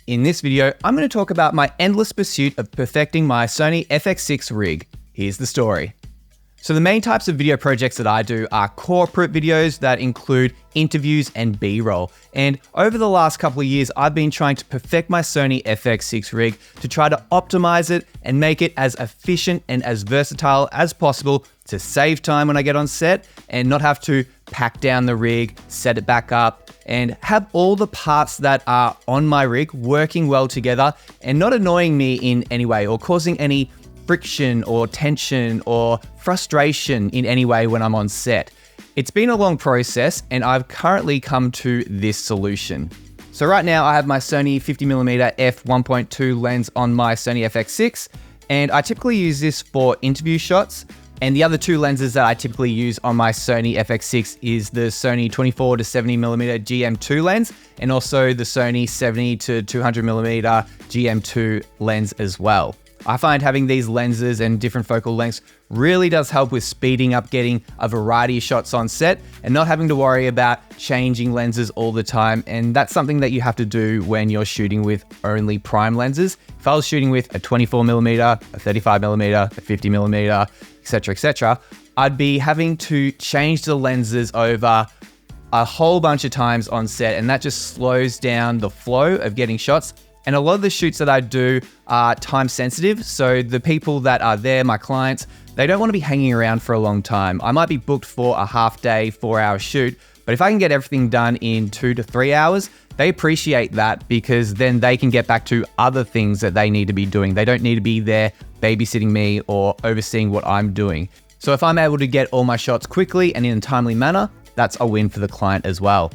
In this video, I'm going to talk about my endless pursuit of perfecting my Sony FX6 rig. Here's the story. So the main types of video projects that I do are corporate videos that include interviews and B-roll. And over the last couple of years, I've been trying to perfect my Sony FX6 rig to try to optimize it and make it as efficient and as versatile as possible to save time when I get on set and not have to pack down the rig, set it back up, and have all the parts that are on my rig working well together and not annoying me in any way or causing any friction or tension or frustration in any way when I'm on set. It's been a long process and I've currently come to this solution. So right now I have my Sony 50mm f1.2 lens on my Sony FX6, and I typically use this for interview shots. And the other two lenses that I typically use on my Sony FX6 is the Sony 24-70mm GM2 lens and also the Sony 70-200mm GM2 lens as well. I find having these lenses and different focal lengths really does help with speeding up getting a variety of shots on set and not having to worry about changing lenses all the time. And that's something that you have to do when you're shooting with only prime lenses. If I was shooting with a 24mm, a 35mm, a 50mm, etc., I'd be having to change the lenses over a whole bunch of times on set, and that just slows down the flow of getting shots. And a lot of the shoots that I do are time sensitive. So the people that are there, my clients, they don't want to be hanging around for a long time. I might be booked for a half day, 4-hour shoot, but if I can get everything done in 2 to 3 hours, they appreciate that because then they can get back to other things that they need to be doing. They don't need to be there babysitting me or overseeing what I'm doing. So if I'm able to get all my shots quickly and in a timely manner, that's a win for the client as well.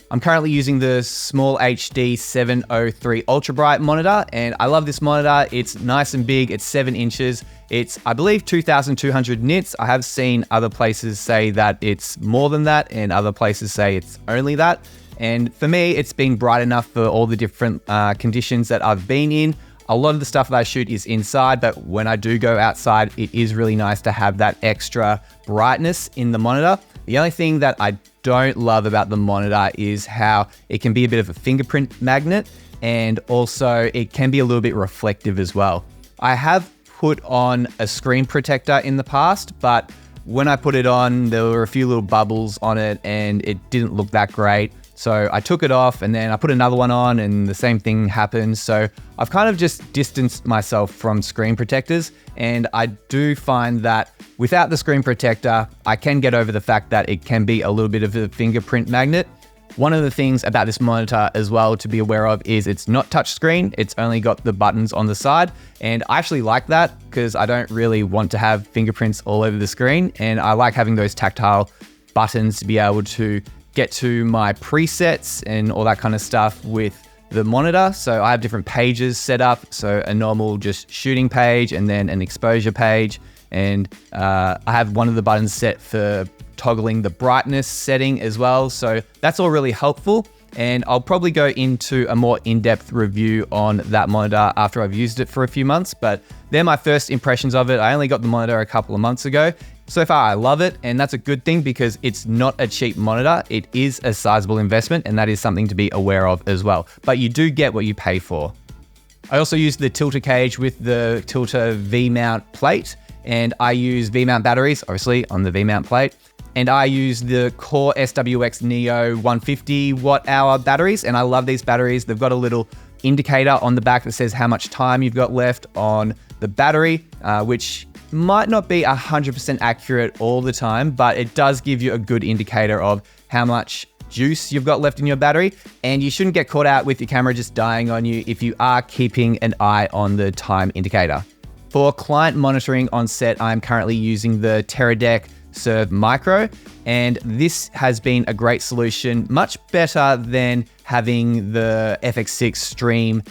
I'm currently using the SmallHD 703 Ultra Bright monitor, and I love this monitor. It's nice and big. It's 7 inches. It's, I believe, 2,200 nits. I have seen other places say that it's more than that, and other places say it's only that. And for me, it's been bright enough for all the different conditions that I've been in. A lot of the stuff that I shoot is inside, but when I do go outside, it is really nice to have that extra brightness in the monitor. The only thing that I don't love about the monitor is how it can be a bit of a fingerprint magnet, and also it can be a little bit reflective as well. I have put on a screen protector in the past, but when I put it on, there were a few little bubbles on it and it didn't look that great. So I took it off and then I put another one on and the same thing happened. So I've kind of just distanced myself from screen protectors, and I do find that without the screen protector, I can get over the fact that it can be a little bit of a fingerprint magnet. One of the things about this monitor as well to be aware of is it's not touchscreen. It's only got the buttons on the side. And I actually like that because I don't really want to have fingerprints all over the screen. And I like having those tactile buttons to be able to get to my presets and all that kind of stuff with the monitor. So I have different pages set up. So a normal just shooting page and then an exposure page. And I have one of the buttons set for toggling the brightness setting as well. So that's all really helpful. And I'll probably go into a more in-depth review on that monitor after I've used it for a few months, but they're my first impressions of it. I only got the monitor a couple of months ago. So far, I love it, and that's a good thing because it's not a cheap monitor. It is a sizable investment, and that is something to be aware of as well. But you do get what you pay for. I also use the Tilta cage with the Tilta V-mount plate, and I use V-mount batteries, obviously, on the V-mount plate. And I use the Core SWX Neo 150 watt-hour batteries, and I love these batteries. They've got a little indicator on the back that says how much time you've got left on the battery, which might not be 100% accurate all the time, but it does give you a good indicator of how much juice you've got left in your battery. And you shouldn't get caught out with your camera just dying on you if you are keeping an eye on the time indicator. For client monitoring on set, I'm currently using the Teradek Serv Micro, and this has been a great solution, much better than having the FX6 stream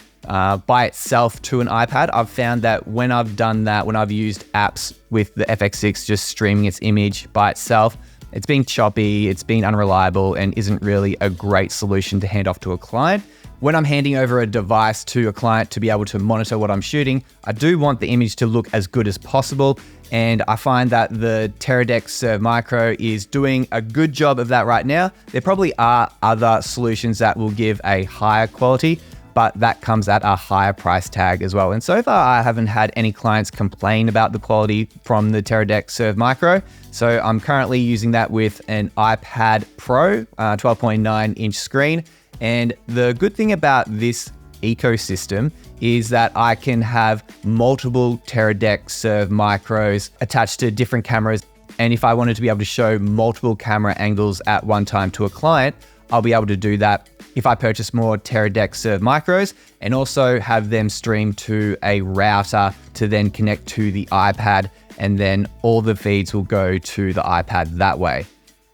by itself to an iPad. I've found that when I've done that, when I've used apps with the FX6 just streaming its image by itself, it's been choppy, it's been unreliable, and isn't really a great solution to hand off to a client. When I'm handing over a device to a client to be able to monitor what I'm shooting, I do want the image to look as good as possible. And I find that the Teradek Serv Micro is doing a good job of that right now. There probably are other solutions that will give a higher quality, but that comes at a higher price tag as well. And so far, I haven't had any clients complain about the quality from the Teradek Serv Micro. So I'm currently using that with an iPad Pro 12.9-inch screen. And the good thing about this ecosystem is that I can have multiple Teradek Serv Micros attached to different cameras. And if I wanted to be able to show multiple camera angles at one time to a client, I'll be able to do that if I purchase more Teradek Serv Micros and also have them stream to a router to then connect to the iPad, and then all the feeds will go to the iPad that way.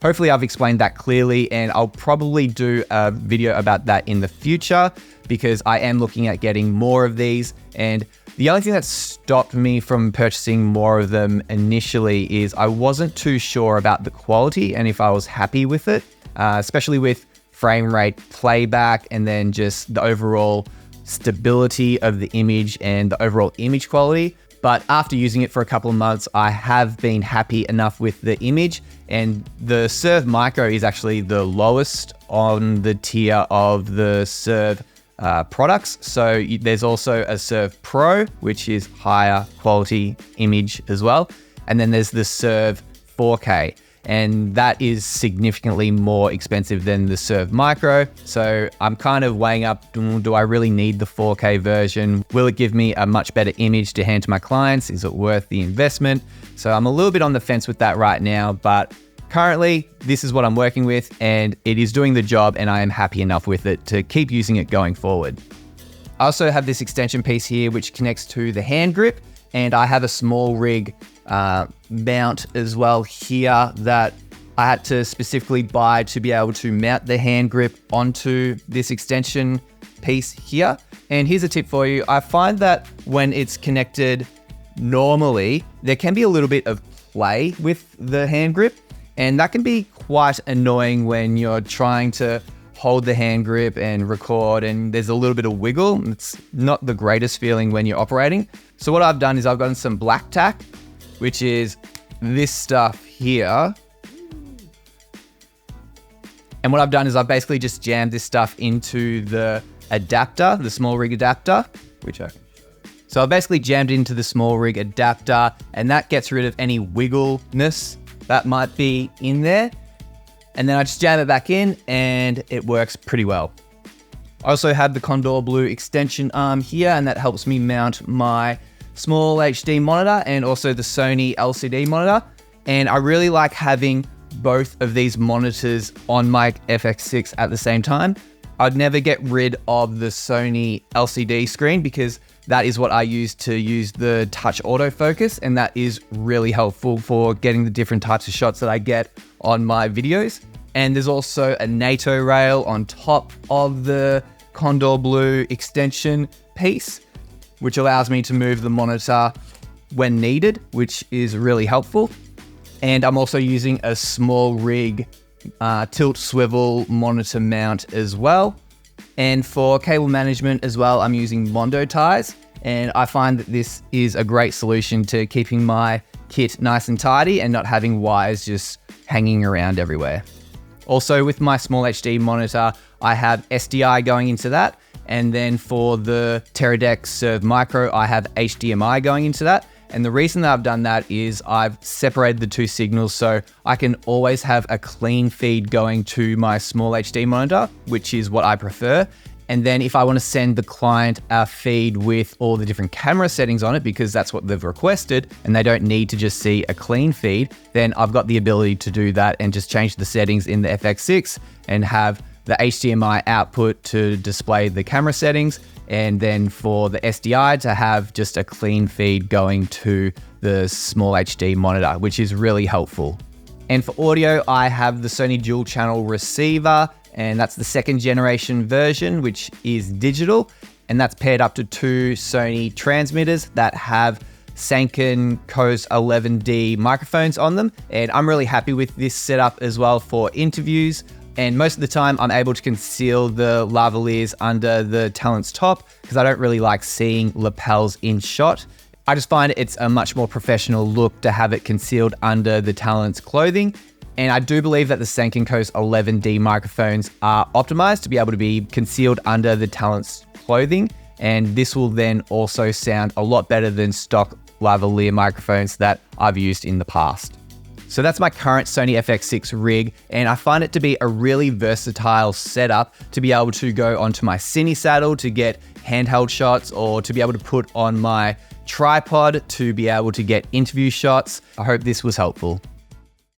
Hopefully I've explained that clearly, and I'll probably do a video about that in the future because I am looking at getting more of these. And the only thing that stopped me from purchasing more of them initially is I wasn't too sure about the quality and if I was happy with it, especially with frame rate playback and then just the overall stability of the image and the overall image quality. But after using it for a couple of months, I have been happy enough with the image, and the Serv Micro is actually the lowest on the tier of the Serv products. So there's also a Serv Pro, which is higher quality image as well. And then there's the Serv 4K. And that is significantly more expensive than the Serv Micro. So I'm kind of weighing up, do I really need the 4K version? Will it give me a much better image to hand to my clients? Is it worth the investment? So I'm a little bit on the fence with that right now, but currently this is what I'm working with and it is doing the job, and I am happy enough with it to keep using it going forward. I also have this extension piece here which connects to the hand grip, and I have a small rig mount as well here that I had to specifically buy to be able to mount the hand grip onto this extension piece here. And here's a tip for you. I find that when it's connected normally, there can be a little bit of play with the hand grip, and that can be quite annoying when you're trying to hold the hand grip and record and there's a little bit of wiggle. It's not the greatest feeling when you're operating. So what I've done is I've gotten some black tack, which is this stuff here. And what I've done is I've basically just jammed this stuff into the adapter, the small rig adapter, so I've basically jammed into the small rig adapter, and that gets rid of any wiggleness that might be in there. And then I just jam it back in and it works pretty well. I also have the Condor Blue extension arm here, and that helps me mount my SmallHD monitor and also the Sony LCD monitor. And I really like having both of these monitors on my FX6 at the same time. I'd never get rid of the Sony LCD screen because that is what I use to use the touch autofocus, and that is really helpful for getting the different types of shots that I get on my videos. And there's also a NATO rail on top of the Condor Blue extension piece, which allows me to move the monitor when needed, which is really helpful. And I'm also using a small rig tilt swivel monitor mount as well. And for cable management as well, I'm using Mondo ties. And I find that this is a great solution to keeping my kit nice and tidy and not having wires just hanging around everywhere. Also with my SmallHD monitor, I have SDI going into that. And then for the Teradek Serv Micro, I have HDMI going into that. And the reason that I've done that is I've separated the two signals so I can always have a clean feed going to my SmallHD monitor, which is what I prefer. And then if I want to send the client a feed with all the different camera settings on it, because that's what they've requested, and they don't need to just see a clean feed, then I've got the ability to do that and just change the settings in the FX6 and have the HDMI output to display the camera settings, and then for the SDI to have just a clean feed going to the SmallHD monitor, which is really helpful. And for audio, I have the Sony Dual Channel receiver, and that's the 2nd generation version, which is digital, and that's paired up to 2 Sony transmitters that have Sanken COS-11D microphones on them. And I'm really happy with this setup as well for interviews. And most of the time I'm able to conceal the lavaliers under the talent's top because I don't really like seeing lapels in shot. I just find it's a much more professional look to have it concealed under the talent's clothing. And I do believe that the Sanken COS-11D microphones are optimized to be able to be concealed under the talent's clothing, and this will then also sound a lot better than stock lavalier microphones that I've used in the past. So that's my current Sony FX6 rig, and I find it to be a really versatile setup to be able to go onto my cine saddle to get handheld shots, or to be able to put on my tripod to be able to get interview shots. I hope this was helpful.